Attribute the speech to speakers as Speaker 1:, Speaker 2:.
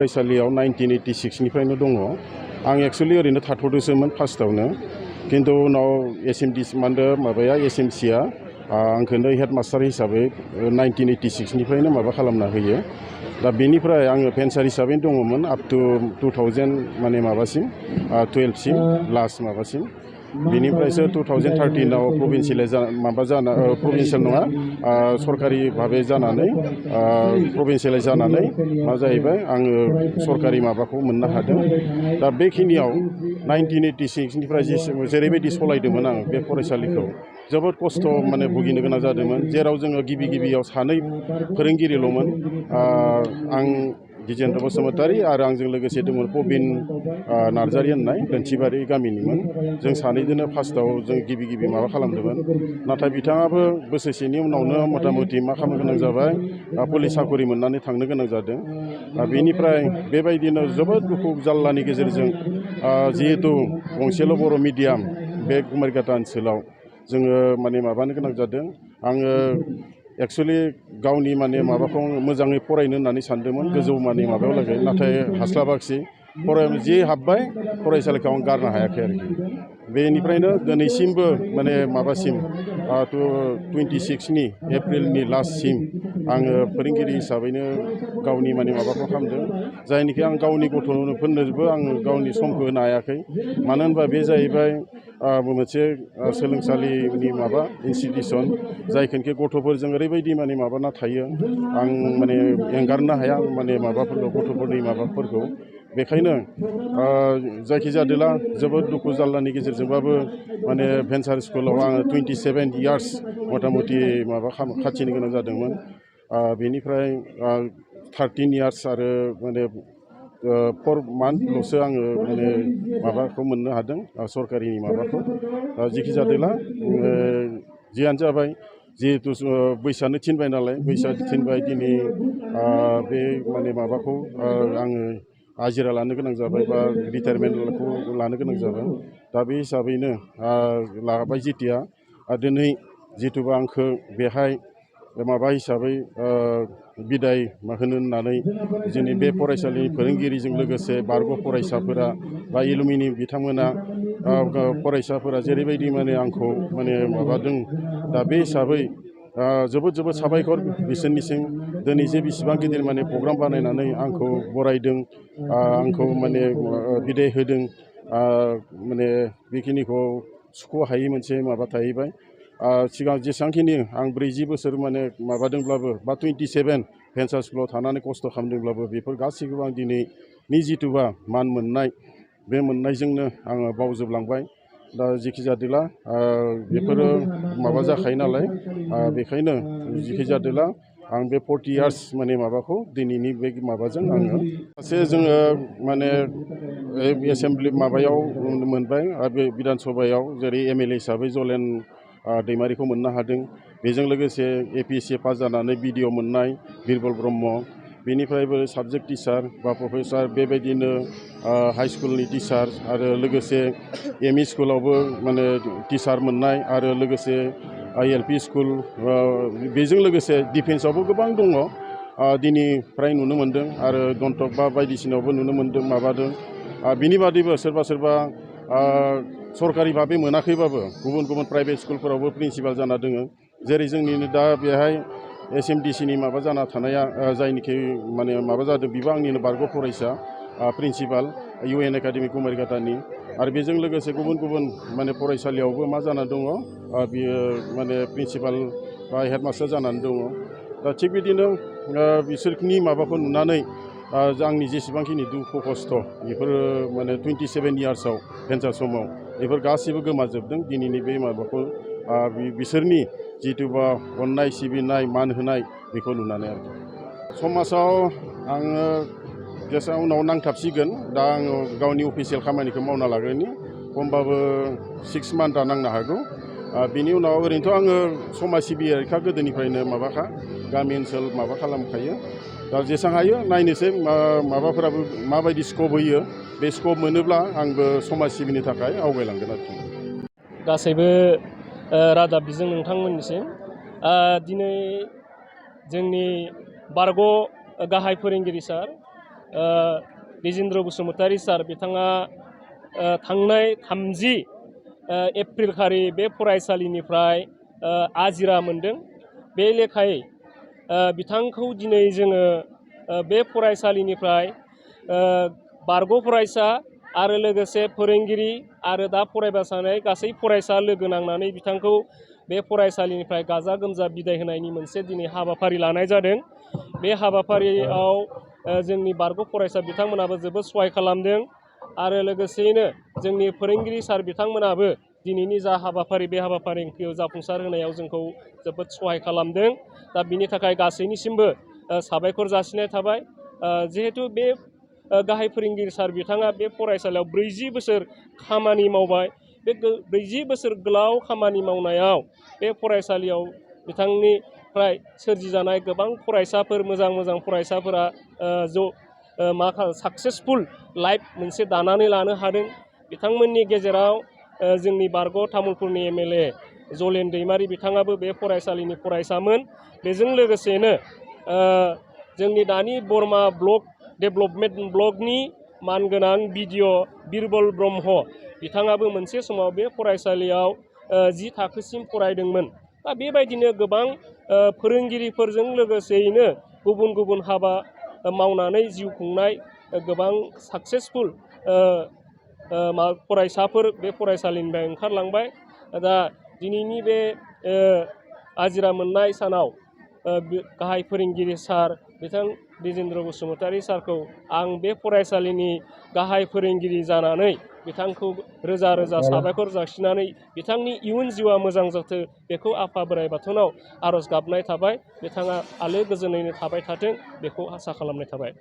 Speaker 1: फरायसालियाव 1986 निफ्रायनो दङ। आं एक्चुअलि ओरैनो थाथ'दोंसोमोन फार्स्टआवनो, किन्तु उनाव एसएमसिआ आंखौनो हेडमास्टार हिसाबै 1986 निफ्रायनो माबा खालामना होयो। दा बेनिफ्राय आङो भेन्सार हिसाबै दङमोन आप टु 2000 माने माबासिम 12 सिम लास्ट माबासिम। बेनिफ्रायसो 2013आव प्रभिन्सियेल नङा सरकारि भाबै जानानै प्रभिन्सियेलाइज जानानै मा जाहैबाय आङो सरकारि माबाखौ मोननो हादों। दा बेखिनियाव 1986 निफ्राय जेरैबायदि सलायदोंमोन आं बे फरायसालिखौ जोबोद खस्थ' माने भुगिनो गोनां जादोंमोन, जेराव जोङो गिबियाव सानै फोरोंगिरिल'मोन। आं दिजेन्द्र बसुमतारी आरो आंजों लोगोसे दंमोन प्रबिन नार्जारी होननाय दोनथिबारि गामिनिमोन। जों सानैजोंनो फार्स्टआव जों गिबि माबा खालामदोंमोन। नाथाय बिथाङाबो बोसोरसेनि उनावनो मथा मथि मा खालामनो गोनां जाबाय, पुलिस साकरि मोननानै थांनो गोनां जादों। बेनिफ्राय बेबायदिनो जोबोद दुखु जाल्लानि गेजेरजों जिहेतु गंसेल' बर' मिडियाम बे कुमारिघाटा ओनसोलाव जोङो माने माबानो गोनां जादों। आङो एक्सुवेलि गावनि माने माबाखौ मोजाङै फरायनो होननानै सानदोंमोन, गोजौ माने माबायाव लागै, नाथाय हास्लाबाखिसै। जि हाब्बाय फरायसालिखौ आं गारनो हायाखै आरोखि। बेनिफ्रायनो दिनैसिमबो माने माबासिम 26 एप्रिलनि लास्टसिम आङो फोरोंगिरि हिसाबैनो गावनि माने माबाखौ खालामदों, जायनिखि आं गावनि गथ'फोरनोबो आं गावनि समखौ होनो हायाखै। मानो होनबा बे जाहैबाय मोनसे सोलोंसालिनि माबा इनस्टिटिउसन, जायखौनोखि गथ'फोरजों ओरैबायदि माने माबाना थायो, आं माने एंगारनो हाया माने माबाफोरखौ गथ'फोरनि माबाफोरखौ। बेखायनो जायखिजादोला जोबोद दुखु जाल्लानि गेजेरजोंबाबो माने भेन्सार स्कुलाव आङो 27 इयार्स मथा मथि माबा खाथिनो गोनां जादोंमोन। बेनिफ्राय 13 इयार्स आरो माने 4 मान्थल'सो आङो माने माबाखौ मोननो हादों सरकारिनि माबाखौ। जेखि जादोला जियानो जाबाय, जिहेतु बैसोआनो थिनबाय नालाय, बैसोआ थिनबाय दिनै बे माने माबाखौ आङो हाजिरा लानो गोनां जाबाय बा रिटायारमेन्टखौ लानो गोनां जाबाय। दा बे हिसाबैनो लाबाय जितिया दिनै जिथुबा आंखौ बेहाय माबा हिसाबै बिदाय होनो होननानै जोंनि बे फरायसालिनि फोरोंगिरिजों लोगोसे बारग' फरायसाफोरा बा एलुमिनि बिथांमोना फरायसाफोरा जेरैबायदि माने आंखौ माने माबादों, दा बे हिसाबै जोबोद साबायखर बिसोरनिसिम। दिनै जे बिसिबां गिदिर माने प्रग्राम बानायनानै आंखौ बरायदों, आंखौ माने बिदाय होदों, माने बेखिनिखौ सुख'हायै मोनसे माबा थाहैबाय। सिगां जेसेबांखिनि आं 40 बोसोर माने माबादोंब्लाबो बा 27 भेन्सार स्कुलाव थानानै खस्थ' खालामदोंब्लाबो बेफोर गासैखौबो आं दिनैनि जिथुबा मान मोननाय, बे मोननायजोंनो आङो बावजोबलांबाय। दा जेखि जादोला बेफोरो माबा जाखायो नालाय, बेखायनो जेखि जादोला आं बे 40 इयार्स माने माबाखौ दिनैनि बे माबाजों आङो जोङो माने एसेमब्लि माबायाव मोनबाय, बे बिधान सभायाव जेरै एमएलए हिसाबै जलेन दैमारिखौ मोननो हादों। बेजों लोगोसे APSC पास जानानै BDO मोननाय बिरबल ब्रह्म, बेनिफ्रायबो साबजेक्ट टिचार बा प्रफेसार, बेबायदिनो हाइ स्कुलनि टिचार आरो लोगोसे ME स्कुलावबो माने टिचार मोननाय, आरो लोगोसे LP स्कुल, बेजों लोगोसे डिफेन्सआवबो गोबां दङ दिनैफ्राय नुनो मोन्दों, आरो गन्थक बा बायदिसिनायावबो नुनो मोन्दों माबादों। बिनि बादैबो सोरबा सरकारि भाबै मोनाखैबाबो गुबुन प्राइभेट स्कुलफोरावबो प्रिन्सिपाल जाना दोङो। जेरै जोंनिनो दा बेहाय SMDCनि माबा जाना थानाया जायनिखि माने माबा जादों, बिबो आंनिनो बारग' फरायसा प्रिन्सिपाल UN एकाडेमि कुमारिघाटानि। आरो बेजों लोगोसे गुबुन माने फरायसालियावबो मा जाना दङ, बियो माने प्रिन्सिपाल बा हेडमास्टार जानानै दङ। दा थिग बिदिनो बिसोरनि माबाखौ नुनानै आंनि जेसेबांखिनि दुखु खस्थ' बेफोरो माने 27 इयार्सआव भेन्सार समाव बेफोर गासैबो गोमाजोबदों दिनैनि बे माबाखौ बिसोरनि जिथुबा अननाय सिबिनाय मान होनाय बेखौ नुनानै आरो। समाजाव आङो जेसेबां उनाव नांथाबसिगोन, दा आङो गावनि अफिसियेल खामानिखौ मावना लाग्रोनि, खमबाबो 6 मान्थआ नांनो हागौ। बिनि उनाव ओरैनोथ' आङो समाज सिबियारिखा गोदोनिफ्रायनो माबाखा, गामि ओनसोल माबा खालामखायो। दा जेसेबां हायो नायनोसै माबाफोराबो माबायदि स्कप होयो, बे स्कप मोनोब्ला आंबो समाज सिबिनो थाखाय आवगायलांगोन आरोखि।
Speaker 2: गासैबो रादाब बिजों नोंथांमोननिसिम दिनै जोंनि बारग' गाहाय फोरोंगिरि सार दिजेन्द्र बसुमतारी सार बिथाङा थांनाय 30 एप्रिल खालि बे फरायसालिनिफ्राय आजिरा मोनदों। बे लेखायै बिथांखौ दिनै जोङो बे फरायसालिनिफ्राय बारग' फरायसा आरो लोगोसे फोरोंगिरि आरो दा फरायबाय थानाय गासै फरायसा लोगो नांनानै बिथांखौ बे फरायसालिनिफ्राय गाजा गोमजा बिदाय होनायनि मोनसे दिनै हाबाफारि लानाय जादों। बे हाबाफारियाव जोंनि बारग' फरायसा बिथांमोनाबो जोबोद सहाय खालामदों आरो लोगोसेयैनो जोंनि फोरोंगिरि सार बिथांमोनाबो दिनैनि जा हाबाफारि बे हाबाफारिखौ जाफुंसार होनायाव जोंखौ जोबोद सहाय खालामदों। दा बिनि थाखाय गासैनिसिमबो साबायखर जासिनाय थाबाय। जिहेथु बे गाहाय फोरोंगिरि सार बिथाङा बे फरायसालियाव 40 बोसोर खामानि मावबाय। बे 40 बोसोर गोलाव खामानि मावनायाव बे फरायसालियाव बिथांनिफ्राय सोरजिजानाय गोबां फरायसाफोर मोजां फरायसाफोरा साक्सेसफुल लाइफ मोनसे दानानै लानो हादों। बिथांमोननि गेजेराव जोंनि बारग' तामुलपुरनि MLA जलेन दैमारि बिथाङाबो बे फरायसालिनि फरायसामोन। बेजों लोगोसेनो जोंनि दानि बरमा ब्लक डेभेलपमेन्ट ब्लकनि मानगोनां BDO बिरबल ब्रह्म बिथाङाबो मोनसे समाव बे फरायसालियाव 10 थाखोसिम फरायदोंमोन। दा बेबायदिनो गोबां फोरोंगिरिफोरजों लोगोसेयैनो गुबुन हाबा मावनानै जिउ खुंनाय गोबां साक्सेसफुल फरायसाफोर बे फरायसालिनिफ्राय ओंखारलांबाय। दा दिनैनि बे आजिरा मोननाय सानाव गाहाय फोरोंगिरि सार बिथां दिजेन्द्र बसुमतारी सारखौ आं बे फरायसालिनि गाहाय फोरोंगिरि जानानै बिथांखौ रोजा साबायखर जासिनानै बिथांनि इयुन जिउआ मोजां जाथों बेखौ आफा बोराइ बाथौनाव आर'ज गाबनाय थाबाय। बिथाङा आलो गोजोनैनो थाबाय थाथों बेखौ आसा खालामनाय थाबाय।